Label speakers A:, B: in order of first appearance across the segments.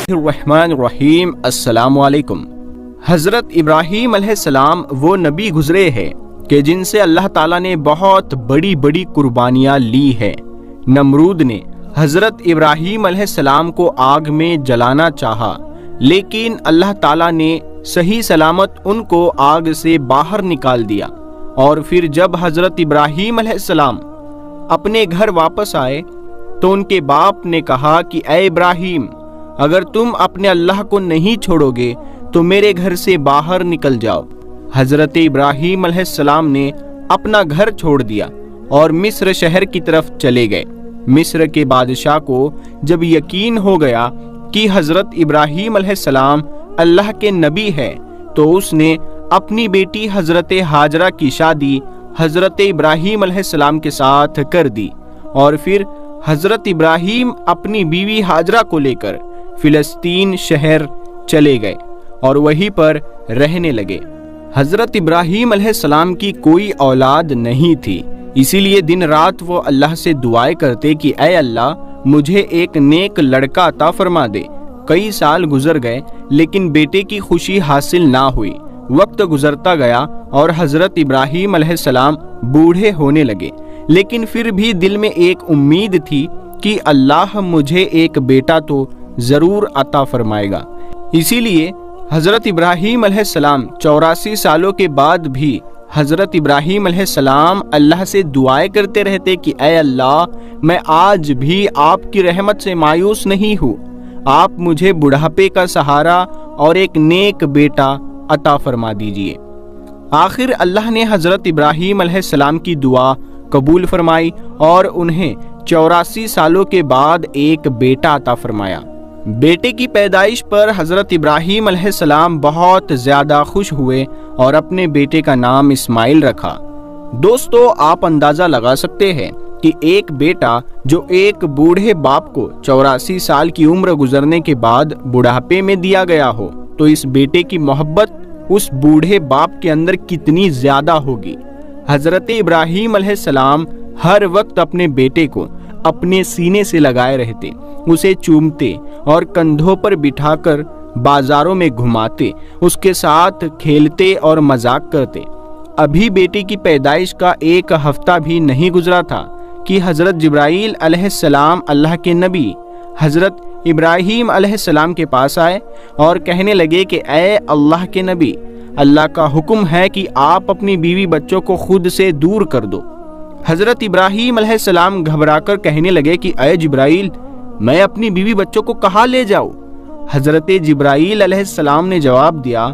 A: الرحمن الرحیم۔ السلام علیکم۔ حضرت ابراہیم علیہ السلام وہ نبی گزرے ہیں کہ جن سے اللہ تعالیٰ نے بہت بڑی بڑی قربانیاں لی ہیں۔ نمرود نے حضرت ابراہیم علیہ السلام کو آگ میں جلانا چاہا، لیکن اللہ تعالیٰ نے صحیح سلامت ان کو آگ سے باہر نکال دیا۔ اور پھر جب حضرت ابراہیم علیہ السلام اپنے گھر واپس آئے تو ان کے باپ نے کہا کہ اے ابراہیم، اگر تم اپنے اللہ کو نہیں چھوڑو گے تو میرے گھر سے باہر نکل جاؤ۔ حضرت ابراہیم علیہ السلام نے اپنا گھر چھوڑ دیا اور مصر شہر کی طرف چلے گئے۔ مصر کے بادشاہ کو جب یقین ہو گیا کہ حضرت ابراہیم علیہ السلام اللہ کے نبی ہے تو اس نے اپنی بیٹی حضرت ہاجرہ کی شادی حضرت ابراہیم علیہ السلام کے ساتھ کر دی، اور پھر حضرت ابراہیم اپنی بیوی ہاجرہ کو لے کر فلسطین شہر چلے گئے اور وہیں پر رہنے لگے۔ حضرت ابراہیم علیہ السلام کی کوئی اولاد نہیں تھی، اسی لیے دن رات وہ اللہ سے دعائیں کرتے کہ اے اللہ مجھے ایک نیک لڑکا عطا فرما دے۔ کئی سال گزر گئے لیکن بیٹے کی خوشی حاصل نہ ہوئی۔ وقت گزرتا گیا اور حضرت ابراہیم علیہ السلام بوڑھے ہونے لگے، لیکن پھر بھی دل میں ایک امید تھی کہ اللہ مجھے ایک بیٹا تو ضرور عطا فرمائے گا۔ اسی لیے حضرت ابراہیم علیہ السلام 84 سالوں کے بعد بھی حضرت ابراہیم علیہ السلام اللہ سے دعائیں کرتے رہتے کہ اے اللہ میں آج بھی آپ کی رحمت سے مایوس نہیں ہوں، آپ مجھے بڑھاپے کا سہارا اور ایک نیک بیٹا عطا فرما دیجئے۔ آخر اللہ نے حضرت ابراہیم علیہ السلام کی دعا قبول فرمائی اور انہیں 84 سالوں کے بعد ایک بیٹا عطا فرمایا۔ بیٹے کی پیدائش پر حضرت ابراہیم علیہ السلام بہت زیادہ خوش ہوئے اور اپنے بیٹے کا نام اسماعیل رکھا۔ دوستو، آپ اندازہ لگا سکتے ہیں کہ ایک بیٹا جو ایک بوڑھے باپ کو 84 سال کی عمر گزرنے کے بعد بڑھاپے میں دیا گیا ہو تو اس بیٹے کی محبت اس بوڑھے باپ کے اندر کتنی زیادہ ہوگی۔ حضرت ابراہیم علیہ السلام ہر وقت اپنے بیٹے کو اپنے سینے سے لگائے رہتے، اسے چومتے اور کندھوں پر بٹھا کر بازاروں میں گھماتے، اس کے ساتھ کھیلتے اور مذاق کرتے۔ ابھی بیٹے کی پیدائش کا ایک ہفتہ بھی نہیں گزرا تھا کہ حضرت جبرائیل علیہ السلام اللہ کے نبی حضرت ابراہیم علیہ السلام کے پاس آئے اور کہنے لگے کہ اے اللہ کے نبی، اللہ کا حکم ہے کہ آپ اپنی بیوی بچوں کو خود سے دور کر دو۔ حضرت ابراہیم علیہ السلام گھبرا کر کہنے لگے کہ اے جبرائیل، میں اپنی بیوی بچوں کو کہاں لے جاؤں؟ حضرت جبرائیل علیہ السلام نے جواب دیا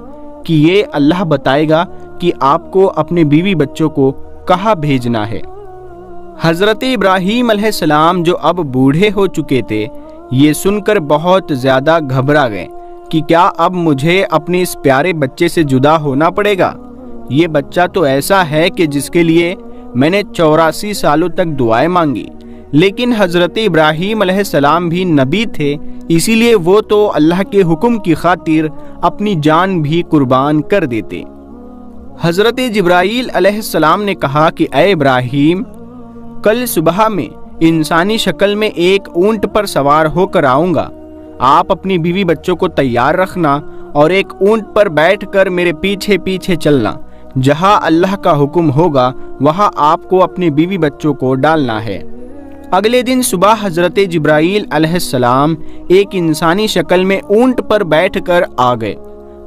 A: کہ یہ اللہ بتائے گا کہ آپ کو اپنے بیوی بچوں کو کہاں بھیجنا ہے۔ حضرت ابراہیم علیہ السلام جو اب بوڑھے ہو چکے تھے، یہ سن کر بہت زیادہ گھبرا گئے کہ کیا اب مجھے اپنے اس پیارے بچے سے جدا ہونا پڑے گا؟ یہ بچہ تو ایسا ہے کہ جس کے لیے میں نے 84 سالوں تک دعائیں مانگی، لیکن حضرت ابراہیم علیہ السلام بھی نبی تھے، اسی لیے وہ تو اللہ کے حکم کی خاطر اپنی جان بھی قربان کر دیتے۔ حضرت جبرائیل علیہ السلام نے کہا کہ اے ابراہیم، کل صبح میں انسانی شکل میں ایک اونٹ پر سوار ہو کر آؤں گا، آپ اپنی بیوی بچوں کو تیار رکھنا اور ایک اونٹ پر بیٹھ کر میرے پیچھے پیچھے چلنا، جہاں اللہ کا حکم ہوگا وہاں آپ کو اپنی بیوی بچوں کو ڈالنا ہے۔ اگلے دن صبح حضرت جبرائیل علیہ السلام ایک انسانی شکل میں اونٹ پر بیٹھ کر آ گئے۔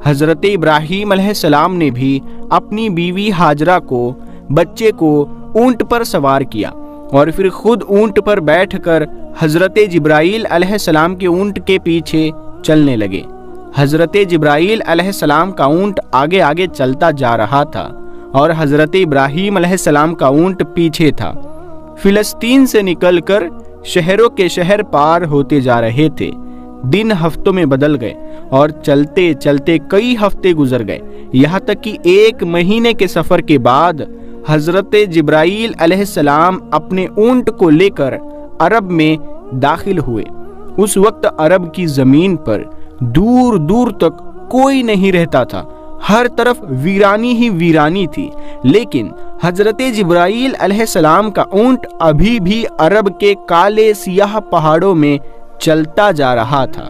A: حضرت ابراہیم علیہ السلام نے بھی اپنی بیوی ہاجرہ کو، بچے کو اونٹ پر سوار کیا اور پھر خود اونٹ پر بیٹھ کر حضرت جبرائیل علیہ السلام کے اونٹ کے پیچھے چلنے لگے۔ حضرت جبرائیل علیہ السلام کا اونٹ آگے آگے چلتا جا رہا تھا اور حضرت ابراہیم علیہ السلام کا اونٹ پیچھے تھا۔ فلسطین سے نکل کر شہروں کے شہر پار ہوتے جا رہے تھے۔ دن ہفتوں میں بدل گئے اور چلتے چلتے کئی ہفتے گزر گئے، یہاں تک کہ 1 مہینے کے سفر کے بعد حضرت جبرائیل علیہ السلام اپنے اونٹ کو لے کر عرب میں داخل ہوئے۔ اس وقت عرب کی زمین پر دور دور تک کوئی نہیں رہتا تھا، ہر طرف ویرانی ہی ویرانی تھی، لیکن حضرت جبرائیل علیہ السلام کا اونٹ ابھی بھی عرب کے کالے سیاہ پہاڑوں میں چلتا جا رہا تھا۔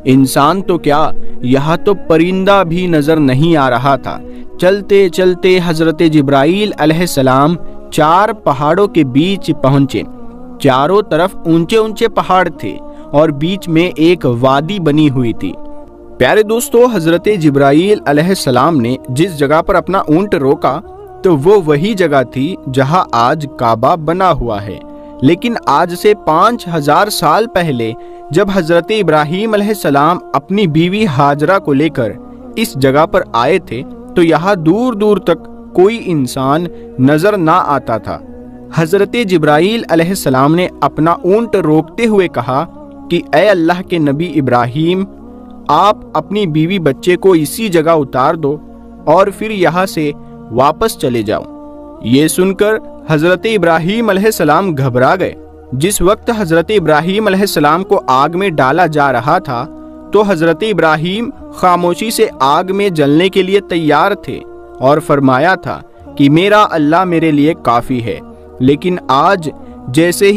A: انسان تو کیا، یہاں تو پرندہ بھی نظر نہیں آ رہا تھا۔ چلتے چلتے حضرت جبرائیل علیہ السلام 4 پہاڑوں کے بیچ پہنچے۔ چاروں طرف اونچے اونچے پہاڑ تھے اور بیچ میں ایک وادی بنی ہوئی تھی۔ پیارے دوستو، حضرت جبرائیل علیہ السلام نے جس جگہ پر اپنا اونٹ روکا تو وہ وہی جگہ تھی جہاں آج کعبہ بنا ہوا ہے۔ لیکن آج سے 5000 سال پہلے جب حضرت ابراہیم علیہ السلام اپنی بیوی ہاجرہ کو لے کر اس جگہ پر آئے تھے تو یہاں دور دور تک کوئی انسان نظر نہ آتا تھا۔ حضرت جبرائیل علیہ السلام نے اپنا اونٹ روکتے ہوئے کہا کہ اے اللہ کے نبی ابراہیم، آپ اپنی بیوی بچے کو اسی جگہ اتار دو اور پھر یہاں سے واپس چلے جاؤ۔ یہ سن کر حضرت ابراہیم علیہ السلام گھبرا گئے۔ جس وقت حضرت ابراہیم علیہ السلام کو آگ میں ڈالا جا رہا تھا تو حضرت ابراہیم خاموشی سے آگ میں جلنے کے لیے تیار تھے اور فرمایا تھا کہ میرا اللہ میرے لیے کافی ہے۔ لیکن آج جیسے ہی